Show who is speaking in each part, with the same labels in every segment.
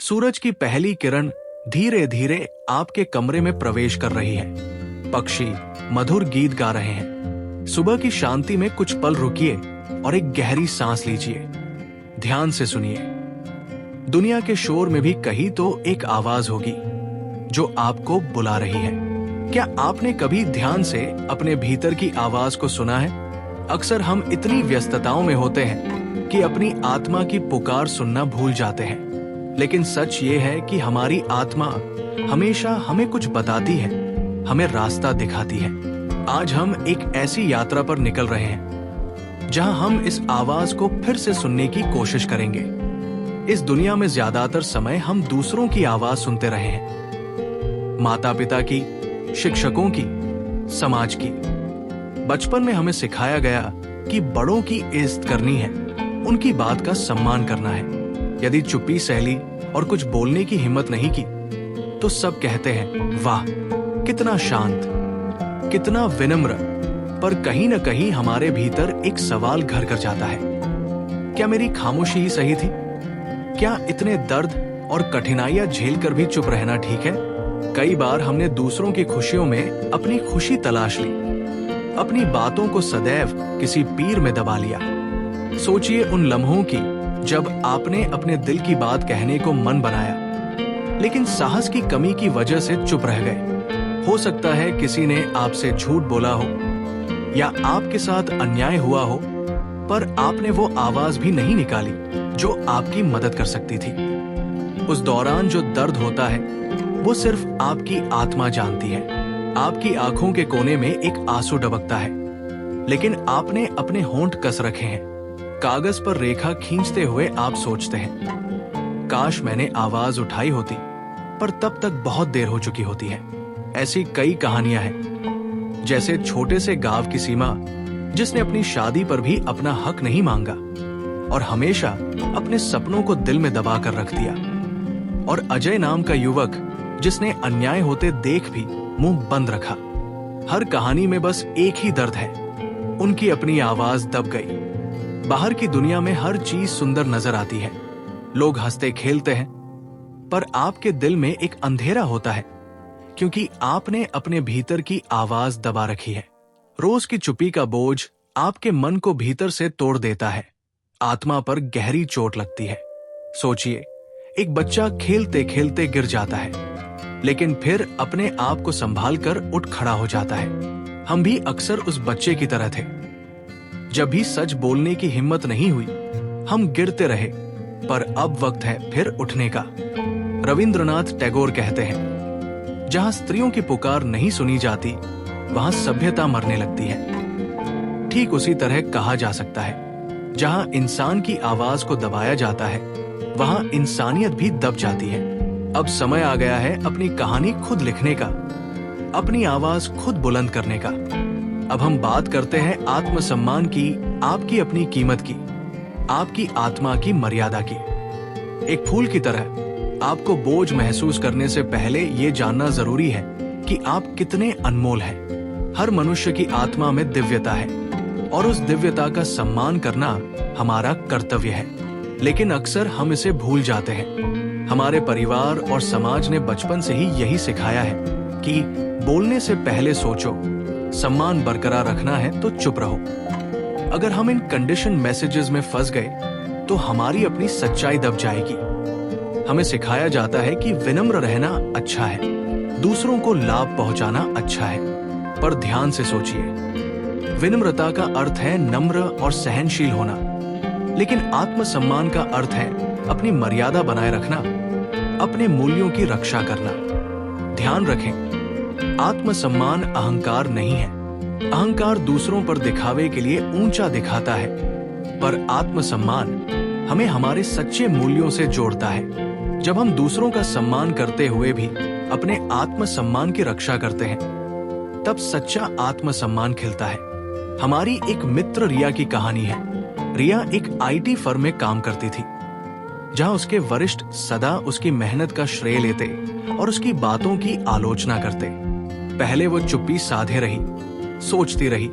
Speaker 1: सूरज की पहली किरण धीरे धीरे आपके कमरे में प्रवेश कर रही है। पक्षी मधुर गीत गा रहे हैं। सुबह की शांति में कुछ पल रुकिए और एक गहरी सांस लीजिए। ध्यान से सुनिए। दुनिया के शोर में भी कहीं तो एक आवाज होगी जो आपको बुला रही है। क्या आपने कभी ध्यान से अपने भीतर की आवाज को सुना है? अक्सर हम इतनी व्यस्तताओं में होते हैं कि अपनी आत्मा की पुकार सुनना भूल जाते हैं। लेकिन सच ये है कि हमारी आत्मा हमेशा हमें कुछ बताती है, हमें रास्ता दिखाती है। आज हम एक ऐसी यात्रा पर निकल रहे हैं जहां हम इस आवाज को फिर से सुनने की कोशिश करेंगे। इस दुनिया में ज्यादातर समय हम दूसरों की आवाज सुनते रहे हैं, माता पिता की, शिक्षकों की, समाज की। बचपन में हमें सिखाया गया कि बड़ों की इज्जत करनी है, उनकी बात का सम्मान करना है। यदि चुप्पी सह ली और कुछ बोलने की हिम्मत नहीं की तो सब कहते हैं, वाह कितना शांत, कितना विनम्र। पर कहीं न कहीं हमारे भीतर एक सवाल घर कर जाता है, क्या मेरी खामोशी ही सही थी? क्या इतने दर्द और कठिनाइयां झेल कर भी चुप रहना ठीक है? कई बार हमने दूसरों की खुशियों में अपनी खुशी तलाश ली, अपनी बातों को सदैव किसी पीर में दबा लिया। सोचिए उन लम्हों की जब आपने अपने दिल की बात कहने को मन बनाया, लेकिन साहस की कमी की वजह से चुप रह गए। हो सकता है किसी ने आपसे झूठ बोला हो या आपके साथ अन्याय हुआ हो, पर आपने वो आवाज भी नहीं निकाली जो आपकी मदद कर सकती थी। उस दौरान जो दर्द होता है वो सिर्फ आपकी आत्मा जानती है। आपकी आंखों के कोने में एक आंसू डबकता है, लेकिन आपने अपने होंठ कस रखे हैं। कागज पर रेखा खींचते हुए आप सोचते हैं, काश मैंने आवाज उठाई होती, पर तब तक बहुत देर हो चुकी होती है। ऐसी कई कहानियां हैं, जैसे छोटे से गांव की सीमा जिसने अपनी शादी पर भी अपना हक नहीं मांगा और हमेशा अपने सपनों को दिल में दबा कर रख दिया। और अजय नाम का युवक जिसने अन्याय होते देख भी मुंह बंद रखा। हर कहानी में बस एक ही दर्द है, उनकी अपनी आवाज दब गई। बाहर की दुनिया में हर चीज सुंदर नजर आती है, लोग हंसते खेलते हैं, पर आपके दिल में एक अंधेरा होता है क्योंकि आपने अपने भीतर की आवाज दबा रखी है। रोज की चुप्पी का बोझ आपके मन को भीतर से तोड़ देता है, आत्मा पर गहरी चोट लगती है। सोचिए, एक बच्चा खेलते खेलते गिर जाता है, लेकिन फिर अपने आप को संभाल कर उठ खड़ा हो जाता है। हम भी अक्सर उस बच्चे की तरह थे। जब भी सच बोलने की हिम्मत नहीं हुई, हम गिरते रहे, पर अब वक्त है फिर उठने का। रविंद्रनाथ टैगोर कहते हैं, जहां स्त्रियों की पुकार नहीं सुनी जाती, वहां सभ्यता मरने लगती है। ठीक उसी तरह कहा जा सकता है, जहां इंसान की आवाज को दबाया जाता है, वहां इंसानियत भी दब जाती है। अब समय आ गया है अपनी कहानी खुद लिखने का, अपनी आवाज खुद बुलंद करने का। अब हम बात करते हैं आत्मसम्मान की, आपकी अपनी कीमत की, आपकी आत्मा की मर्यादा की। एक फूल की तरह आपको बोझ महसूस करने से पहले ये जानना जरूरी है कि आप कितने अनमोल हैं। हर मनुष्य की आत्मा में दिव्यता है और उस दिव्यता का सम्मान करना हमारा कर्तव्य है। लेकिन अक्सर हम इसे भूल जाते हैं। हमारे परिवार और समाज ने बचपन से ही यही सिखाया है कि बोलने से पहले सोचो, सम्मान बरकरार रखना है तो चुप रहो। अगर हम इन कंडीशन मैसेजेस में फंस गए तो हमारी अपनी सच्चाई दब जाएगी। हमें सिखाया जाता है कि विनम्र रहना अच्छा है, दूसरों को लाभ पहुंचाना अच्छा है, पर ध्यान से सोचिए, विनम्रता का अर्थ है नम्र और सहनशील होना, लेकिन आत्मसम्मान का अर्थ है अपनी मर्यादा बनाए रखना, अपने मूल्यों की रक्षा करना। ध्यान रखें, आत्मसम्मान अहंकार नहीं है। अहंकार दूसरों पर दिखावे के लिए ऊंचा दिखाता है, पर आत्मसम्मान हमें हमारे सच्चे मूल्यों से जोड़ता है। जब हम दूसरों का सम्मान करते हुए भी अपने आत्मसम्मान की रक्षा करते हैं, तब सच्चा आत्मसम्मान खिलता है। हमारी एक मित्र रिया की कहानी है। रिया एक आईटी फर्म में काम करती थी, जहां उसके वरिष्ठ सदा उसकी मेहनत का श्रेय लेते और उसकी बातों की आलोचना करते। पहले वो चुप्पी साधे रही, सोचती रही,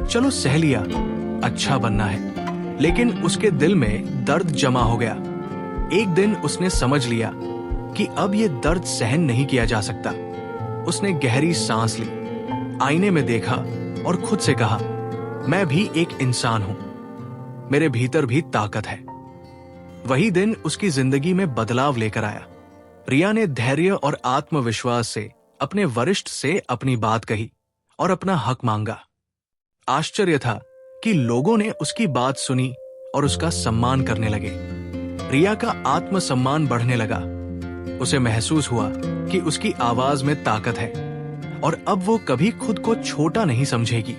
Speaker 1: चलो सह लिया, अच्छा बनना है। लेकिन उसके दिल में दर्द जमा हो गया। एक दिन उसने समझ लिया कि अब ये दर्द सहन नहीं किया जा सकता। उसने गहरी सांस ली, आईने में देखा और खुद से कहा, मैं भी एक इंसान हूं, मेरे भीतर भी ताकत है। वही दिन उसकी जिंदगी में बदलाव लेकर आया। रिया ने धैर्य और आत्मविश्वास से अपने वरिष्ठ से अपनी बात कही और अपना हक मांगा। आश्चर्य था कि लोगों ने उसकी बात सुनी और उसका सम्मान करने लगे। रिया का आत्मसम्मान बढ़ने लगा। उसे महसूस हुआ कि उसकी आवाज में ताकत है और अब वो कभी खुद को छोटा नहीं समझेगी।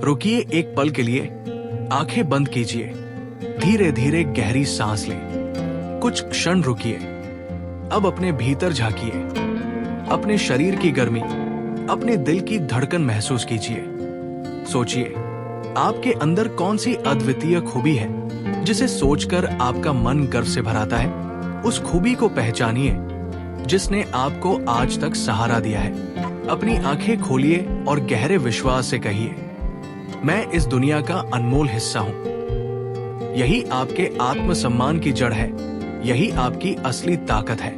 Speaker 1: रुकिए, एक पल के लिए आंखें बंद कीजिए, धीरे धीरे गहरी सांस लें। कुछ क्षण रुकिए, अब अपने भीतर झांकिए, अपने शरीर की गर्मी, अपने दिल की धड़कन महसूस कीजिए। सोचिए, आपके अंदर कौन सी अद्वितीय खूबी है जिसे सोचकर आपका मन गर्व से भराता है। उस खूबी को पहचानिए जिसने आपको आज तक सहारा दिया है। अपनी आंखें खोलिए और गहरे विश्वास से कहिए, मैं इस दुनिया का अनमोल हिस्सा हूं। यही आपके आत्मसम्मान की जड़ है, यही आपकी असली ताकत है।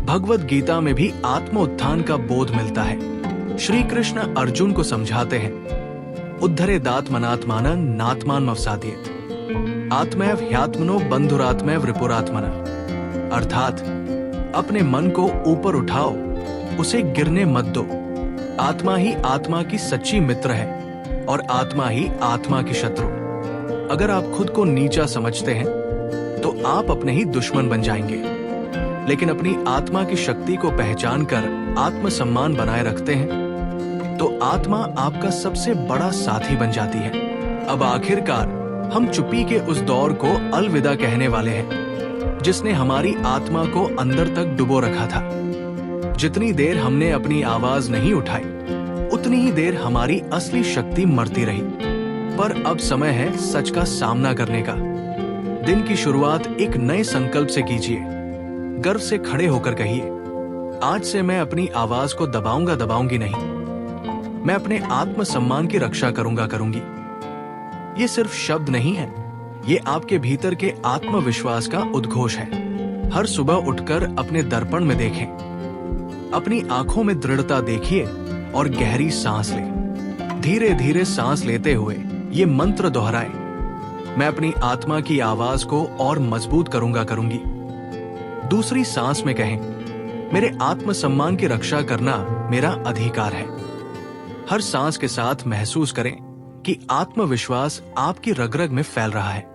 Speaker 1: भगवद गीता में भी आत्म उत्थान का बोध मिलता है। श्री कृष्ण अर्जुन को समझाते हैं, उद्धरेदात्मनात्मानं नात्मान मवसादयेत्, आत्मैव ह्यात्मनो बंधुरात्मैव रिपुरात्मना। अर्थात अपने मन को ऊपर उठाओ, उसे गिरने मत दो। आत्मा ही आत्मा की सच्ची मित्र है और आत्मा ही आत्मा की शत्रु। अगर आप खुद को नीचा समझते हैं तो आप अपने ही दुश्मन बन जाएंगे, लेकिन अपनी आत्मा की शक्ति को पहचान कर आत्मसम्मान बनाए रखते हैं तो आत्मा आपका सबसे बड़ा साथी बन जाती है। अब आखिरकार हम चुप्पी के उस दौर को अलविदा कहने वाले हैं जिसने हमारी आत्मा को अंदर तक डुबो रखा था। जितनी देर हमने अपनी आवाज नहीं उठाई, उतनी ही देर हमारी असली शक्ति मरती रही। पर अब समय है सच का सामना करने का। दिन की शुरुआत एक नए संकल्प से कीजिए। गर्व से खड़े होकर कहिए, आज से मैं अपनी आवाज को दबाऊंगी नहीं, मैं अपने आत्मसम्मान की रक्षा करूंगी। ये सिर्फ शब्द नहीं है, ये आपके भीतर के आत्मविश्वास का उद्घोष है। हर सुबह उठकर अपने दर्पण में देखें, अपनी आंखों में दृढ़ता देखिए और गहरी सांस लें। धीरे धीरे सांस लेते हुए ये मंत्र दोहराएं, मैं अपनी आत्मा की आवाज को और मजबूत करूंगी। दूसरी सांस में कहें, मेरे आत्मसम्मान की रक्षा करना मेरा अधिकार है। हर सांस के साथ महसूस करें कि आत्मविश्वास आपकी रग-रग में फैल रहा है।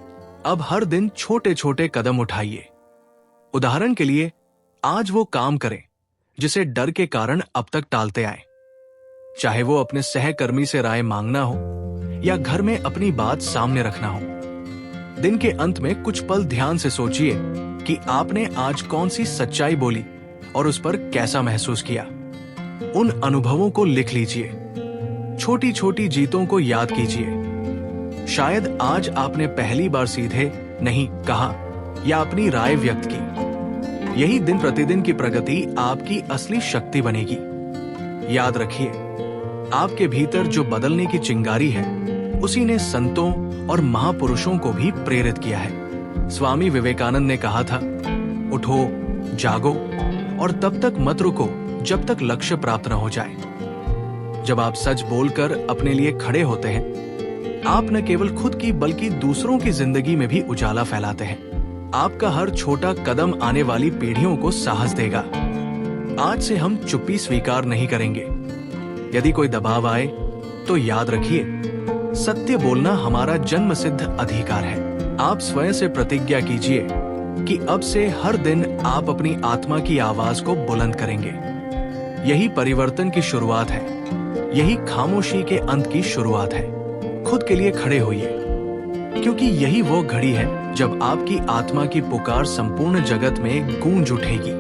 Speaker 1: अब हर दिन छोटे छोटे कदम उठाइए। उदाहरण के लिए, आज वो काम करें जिसे डर के कारण अब तक टालते आए, चाहे वो अपने सहकर्मी से राय मांगना हो या घर में अपनी बात सामने रखना हो। दिन के अंत में कुछ पल ध्यान से सोचिए कि आपने आज कौन सी सच्चाई बोली और उस पर कैसा महसूस किया। उन अनुभवों को लिख लीजिए। छोटी छोटी जीतों को याद कीजिए। शायद आज आपने पहली बार सीधे नहीं कहा या अपनी राय व्यक्त की। यही दिन प्रतिदिन की प्रगति आपकी असली शक्ति बनेगी। याद रखिए, आपके भीतर जो बदलने की चिंगारी है, उसी ने संतों और महापुरुषों को भी प्रेरित किया है। स्वामी विवेकानंद ने कहा था, उठो, जागो और तब तक मत रुको जब तक लक्ष्य प्राप्त न हो जाए। जब आप सच बोलकर अपने लिए खड़े होते हैं, आप न केवल खुद की बल्कि दूसरों की जिंदगी में भी उजाला फैलाते हैं। आपका हर छोटा कदम आने वाली पीढ़ियों को साहस देगा। आज से हम चुप्पी स्वीकार नहीं करेंगे। यदि कोई दबाव आए तो याद रखिए, सत्य बोलना हमारा जन्मसिद्ध अधिकार है। आप स्वयं से प्रतिज्ञा कीजिए कि अब से हर दिन आप अपनी आत्मा की आवाज को बुलंद करेंगे। यही परिवर्तन की शुरुआत है, यही खामोशी के अंत की शुरुआत है। खुद के लिए खड़े होइए, क्योंकि यही वो घड़ी है जब आपकी आत्मा की पुकार संपूर्ण जगत में गूंज उठेगी।